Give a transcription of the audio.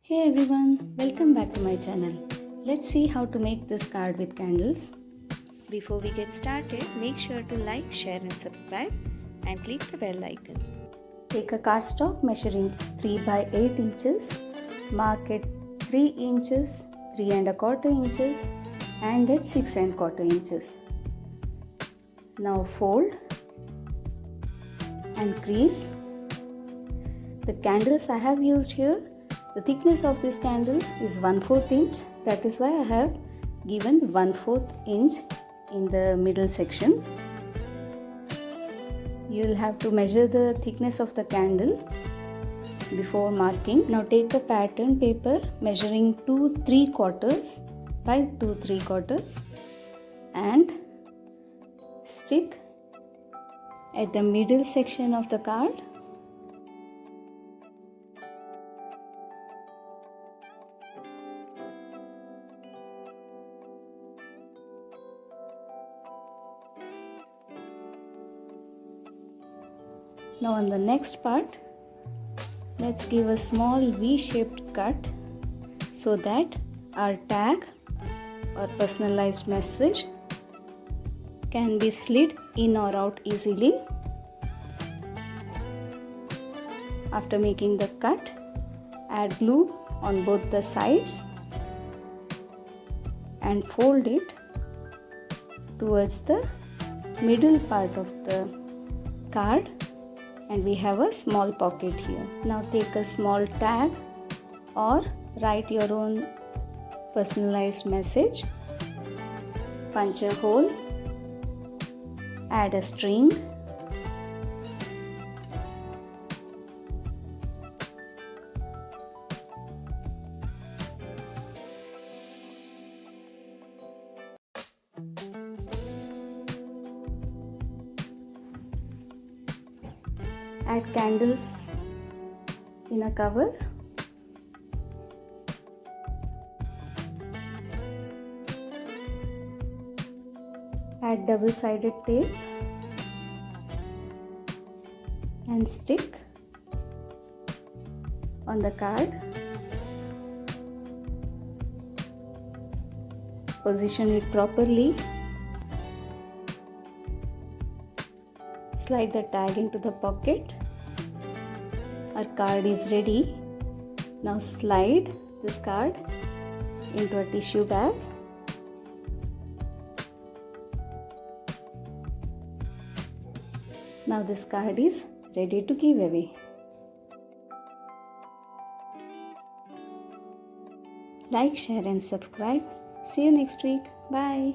Hey everyone, welcome back to my channel. Let's see how to make this card with candles. Before we get started, make sure to like, share and subscribe and click the bell icon. Take a cardstock measuring 3 by 8 inches, mark it 3 inches, 3 and a quarter inches and at 6 and quarter inches. Now fold and crease. The candles I have used here, the thickness of these candles is 1/4 inch. That is why I have given 1/4 inch in the middle section. You will have to measure the thickness of the candle before marking. Now take a pattern paper measuring 2 3/4 by 2 3/4 and stick at the middle section of the card. Now on the next part, let's give a small V-shaped cut so that our tag or personalized message can be slid in or out easily. After making the cut, add glue on both the sides and fold it towards the middle part of the card. And we have a small pocket here. Now take a small tag or write your own personalized message. Punch a hole, add a string, add candles in a cover, add double-sided tape and stick on the card. Position it properly. Slide the tag into the pocket. Our card is ready. Now slide this card into a tissue bag. Now this card is ready to give away. Like, share and subscribe. See you next week. Bye.